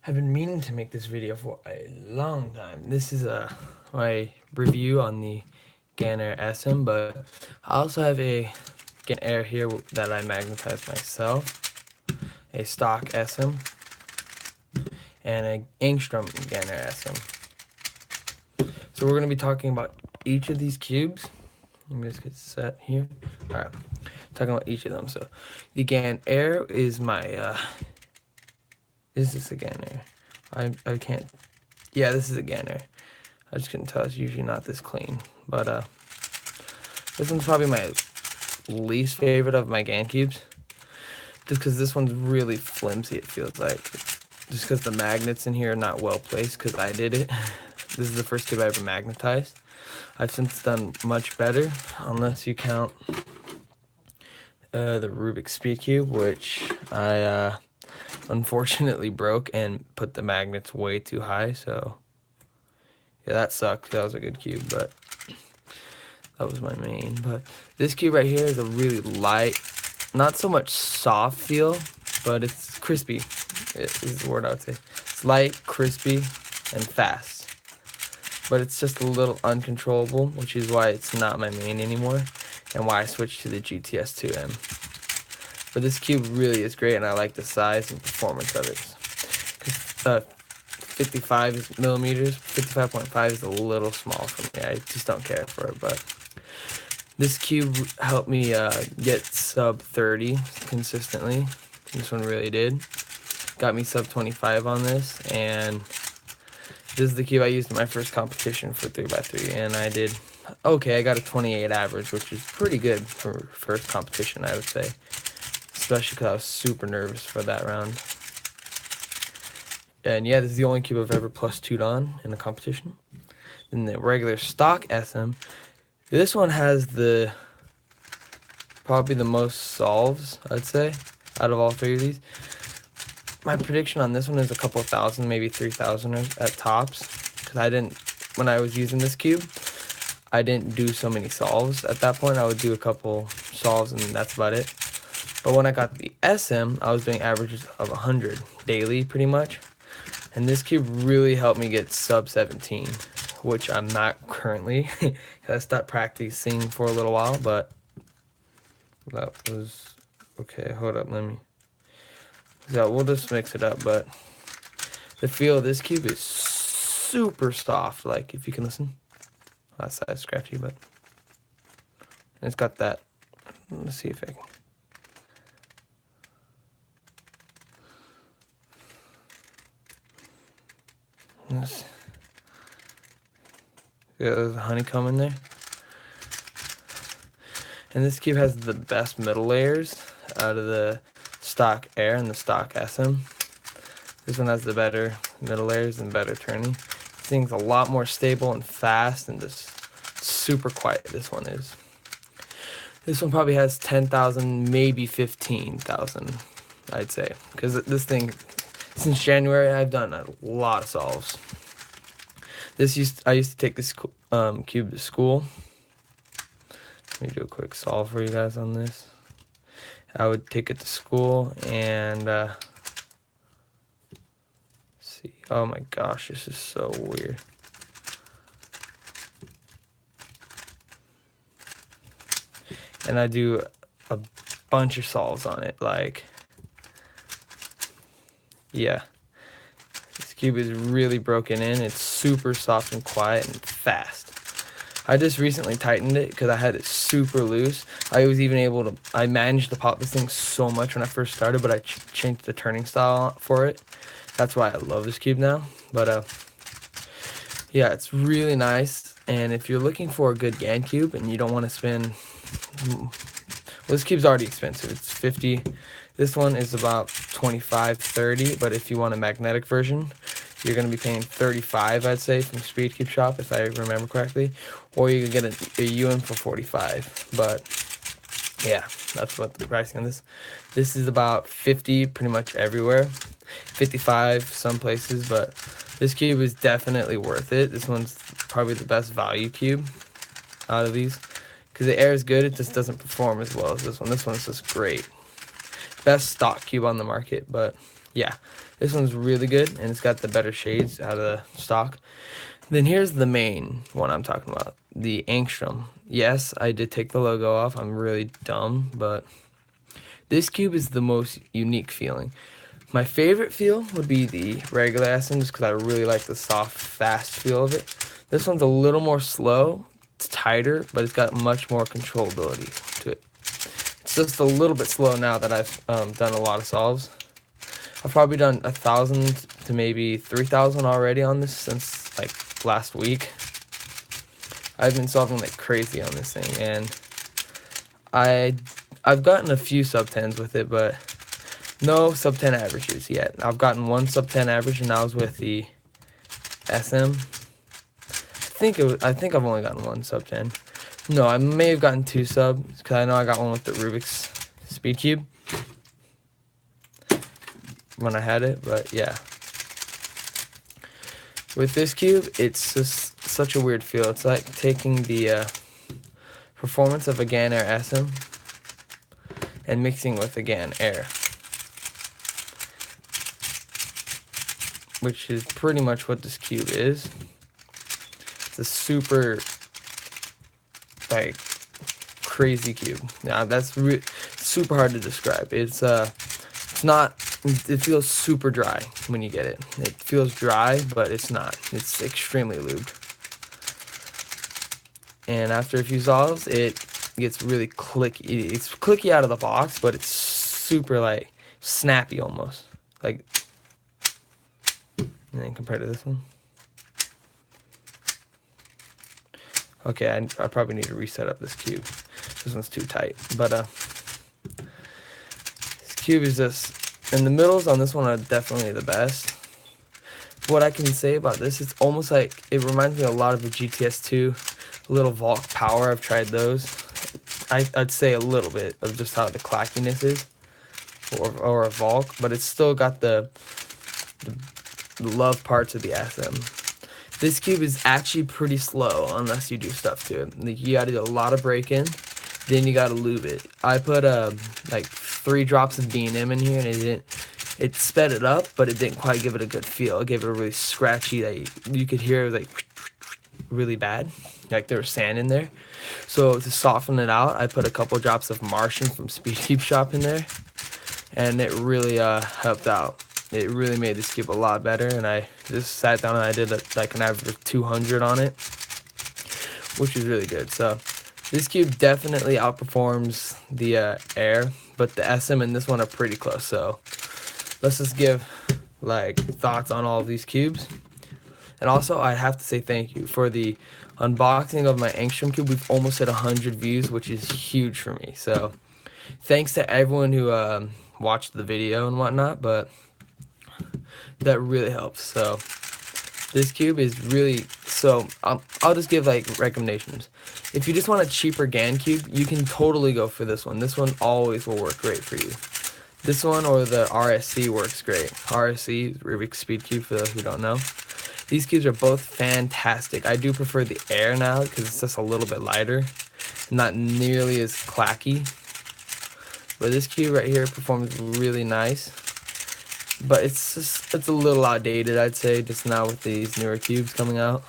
I've been meaning to make this video for a long time. This is my review on the GAN AIR SM, but I also have a GAN AIR here that I magnetized myself, a stock SM, and a Angstrom GAN AIR SM. So we're going to be talking about each of these cubes. Let me just get set here. Alright, talking about each of them. So the GAN AIR is my, is this a GAN AIR? I can't, yeah, this is a GAN AIR. I just couldn't tell, it's usually not this clean. But this one's probably my least favorite of my GAN cubes. Just because this one's really flimsy, it feels like. Just because the magnets in here are not well placed, because I did it. This is the first cube I ever magnetized. I've since done much better, unless you count the Rubik's Speed Cube, which I unfortunately broke and put the magnets way too high, so yeah, that sucked. That was a good cube, but that was my main. But this cube right here is a really light, not so much soft feel, but it's crispy. It is the word I would say. It's light, crispy, and fast. But it's just a little uncontrollable, which is why it's not my main anymore, and why I switched to the GTS2M. But this cube really is great, and I like the size and performance of it. 55 millimeters, 55.5 is a little small for me. I just don't care for it, but this cube helped me get sub 30 consistently. This one really did. Got me sub 25 on this, and this is the cube I used in my first competition for 3x3, and I did okay. I got a 28 average, which is pretty good for first competition, I would say. Especially because I was super nervous for that round. And yeah, this is the only cube I've ever plus 2'd on in a competition. In the regular stock SM, this one has probably the most solves, I'd say, out of all three of these. My prediction on this one is a couple thousand, maybe 3,000 at tops. Because when I was using this cube, I didn't do so many solves. At that point, I would do a couple solves and that's about it. But when I got the SM, I was doing averages of 100 daily, pretty much. And this cube really helped me get sub 17, which I'm not currently. I stopped practicing for a little while, but that was okay. Hold up, so we'll just mix it up. But the feel of this cube is super soft. Like, if you can listen, that side's scratchy, but it's got that. Let's see if I can. Yeah, there's a honeycomb in there. And this cube has the best middle layers out of the stock AIR and the stock SM. This one has the better middle layers and better turning. This thing's a lot more stable and fast and just super quiet. This one is. This one probably has 10,000, maybe 15,000, I'd say. Because this thing, since January, I've done a lot of solves. I used to take this cube to school. Let me do a quick solve for you guys on this. I would take it to school and see. Oh my gosh, this is so weird. And I do a bunch of solves on it. Like, yeah. This cube is really broken in. It's super soft and quiet and fast. I just recently tightened it because I had it super loose. I managed to pop this thing so much when I first started, but I changed the turning style for it. That's why I love this cube now. But yeah, it's really nice. And if you're looking for a good GAN cube and you don't want to spend, well, this cube's already expensive. It's 50. This one is about 25, 30. But if you want a magnetic version, you're going to be paying 35, I'd say, from Speed Cube Shop, if I remember correctly. Or you can get a UN for 45. But yeah, that's what the pricing on this. This is about 50 pretty much everywhere. 55 some places, but this cube is definitely worth it. This one's probably the best value cube out of these. Because the AIR is good, it just doesn't perform as well as this one. This one's just great. Best stock cube on the market, but yeah, this one's really good, and it's got the better shades out of the stock. Then here's the main one I'm talking about, the Angstrom. Yes, I did take the logo off. I'm really dumb, but this cube is the most unique feeling. My favorite feel would be the regular SM, just because I really like the soft, fast feel of it. This one's a little more slow, it's tighter, but it's got much more controllability to it. It's just a little bit slow now that I've done a lot of solves. I've probably done 1,000 to maybe 3,000 already on this since like last week. I've been solving like crazy on this thing, and I've gotten a few sub 10s with it, but no sub 10 averages yet. I've gotten one sub 10 average, and that was with the SM. I think I've only gotten one sub 10. No, I may have gotten 2 subs, because I know I got one with the Rubik's Speed Cube when I had it, but yeah. With this cube, it's just such a weird feel. It's like taking the performance of a GAN AIR SM and mixing with a GAN AIR, which is pretty much what this cube is. It's a super, like, crazy cube. Now, that's super hard to describe. It's not, it feels super dry when you get it. It feels dry, but it's not. It's extremely lubed. And after a few solves, it gets really clicky. It's clicky out of the box, but it's super, like, snappy almost. Like, and then compared to this one. Okay, I probably need to reset up this cube. This one's too tight. But this cube is just, and the middles on this one are definitely the best. What I can say about this, it's almost like, it reminds me a lot of the GTS2, a little Volk Power. I've tried those. I'd say a little bit of just how the clackiness is, or a Volk, but it's still got the love parts of the SM. This cube is actually pretty slow unless you do stuff to it. Like, you gotta do a lot of break-in, then you gotta lube it. I put like 3 drops of B&M in here, and it sped it up, but it didn't quite give it a good feel. It gave it a really scratchy, like, you could hear it was like really bad, like there was sand in there. So to soften it out, I put a couple drops of Martian from Speed Cube Shop in there, and it really helped out. It really made this cube a lot better, and I just sat down and I did like an average of 200 on it, which is really good. So this cube definitely outperforms the Air, but the SM and this one are pretty close. So let's just give like thoughts on all of these cubes. And also, I have to say thank you for the unboxing of my Angstrom cube. We've almost hit 100 views, which is huge for me. So thanks to everyone who watched the video and whatnot, but that really helps. So this cube is really, so I'll just give like recommendations. If you just want a cheaper GAN cube, you can totally go for this one. This one always will work great for you. This one or the RSC works great. RSC, Rubik's Speed Cube, for those who don't know. These cubes are both fantastic. I do prefer the Air now because it's just a little bit lighter, not nearly as clacky. But this cube right here performs really nice. But it's a little outdated, I'd say, just now with these newer cubes coming out.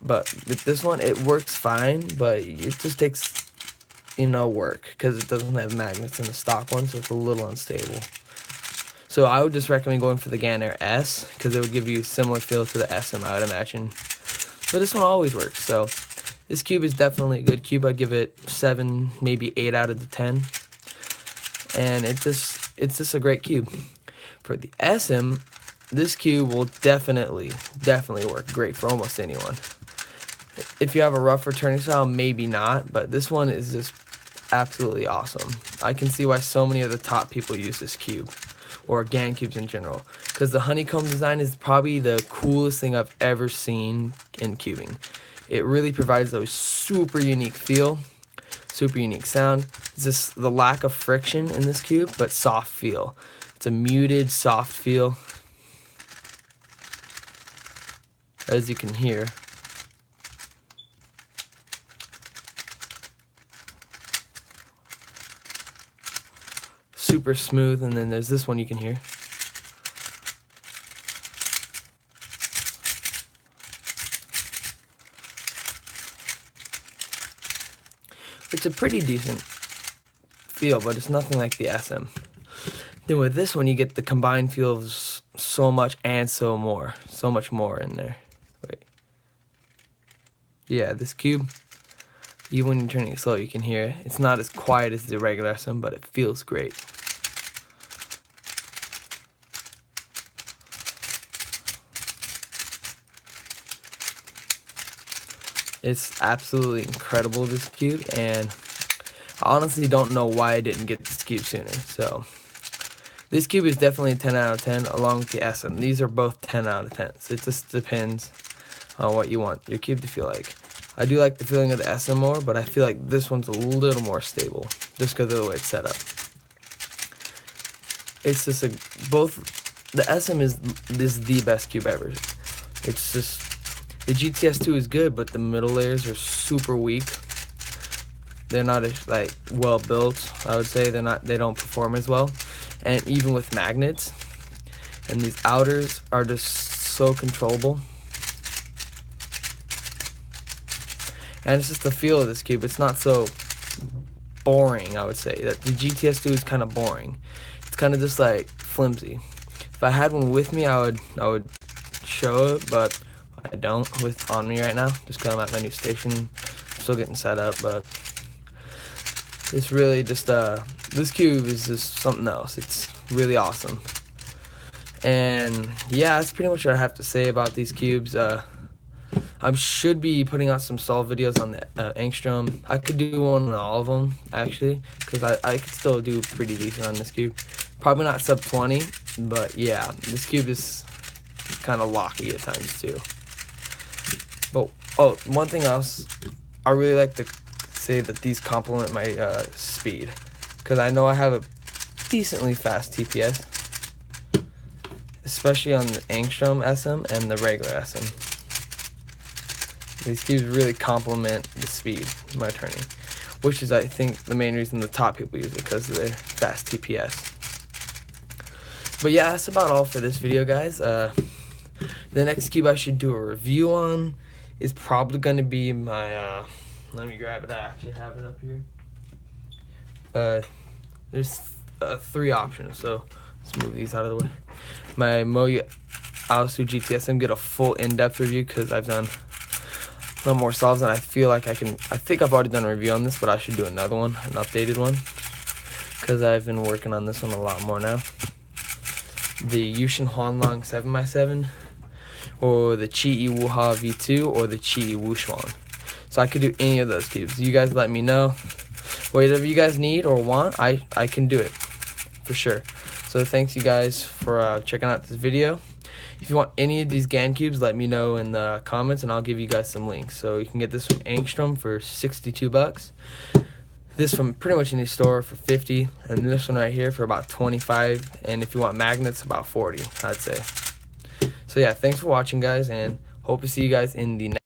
But with this one, it works fine, but it just takes, work, because it doesn't have magnets in the stock one, so it's a little unstable. So I would just recommend going for the GAN AIR S, because it would give you a similar feel to the SM, I would imagine. But this one always works, so this cube is definitely a good cube. I'd give it 7, maybe 8 out of the 10. And it's just a great cube. For the SM, this cube will definitely work great for almost anyone. If you have a rough returning style, maybe not, but this one is just absolutely awesome. I can see why so many of the top people use this cube, or GAN cubes in general, because the honeycomb design is probably the coolest thing I've ever seen in cubing. It really provides those super unique feel, super unique sound. It's just the lack of friction in this cube, but soft feel. It's a muted, soft feel, as you can hear. super smooth, and then there's this one you can hear. It's a pretty decent feel, but it's nothing like the SM. Then with this one, you get the combined feel of so much and so much more in there. Wait. Yeah, this cube, even when you're turning it slow, you can hear it. It's not as quiet as the regular SM, but it feels great. It's absolutely incredible, this cube, and I honestly don't know why I didn't get this cube sooner. So this cube is definitely a 10 out of 10 along with the SM. These are both 10 out of 10. So it just depends on what you want your cube to feel like. I do like the feeling of the SM more, but I feel like this one's a little more stable just because of the way it's set up. It's just the SM is the best cube ever. It's just, the GTS2 is good, but the middle layers are super weak. They're not as like well built, I would say. They don't perform as well. And even with magnets, and these outers are just so controllable. And it's just the feel of this cube. It's not so boring, I would say. That the GTS2 is kind of boring. It's kind of just like flimsy. If I had one with me, I would show it, but I don't on me right now, just because I'm at my new station. Still getting set up, but it's really just this cube is just something else. It's really awesome. And yeah, that's pretty much what I have to say about these cubes. I should be putting out some solve videos on the angstrom. I could do one on all of them, actually, because I could still do pretty decent on this cube. Probably not sub 20, but yeah, this cube is kind of locky at times too. But oh, one thing else, I really like to say that these complement my speed, because I know I have a decently fast TPS, especially on the angstrom SM and the regular SM. These cubes really complement the speed of my turning, which is, I think, the main reason the top people use it, because of their fast TPS. But yeah, that's about all for this video, guys. The next cube I should do a review on is probably going to be my, let me grab it, I actually have it up here. There's 3 options, so let's move these out of the way. My Moyu Aosu GTSM, get a full in-depth review, because I've done a lot more solves, and I feel like I think I've already done a review on this, but I should do another one, an updated one, because I've been working on this one a lot more now. The Yushin Huanglong 7x7, or the Qi Wuha V2, or the Qi Wuxuan. So I could do any of those cubes. You guys let me know. Whatever you guys need or want, I can do it, for sure. So thanks you guys for checking out this video. If you want any of these GAN cubes, let me know in the comments, and I'll give you guys some links. So you can get this from Angstrom for 62 bucks. This from pretty much any store for 50, and this one right here for about 25. And if you want magnets, about 40, I'd say. So yeah, thanks for watching, guys, and hope to see you guys in the next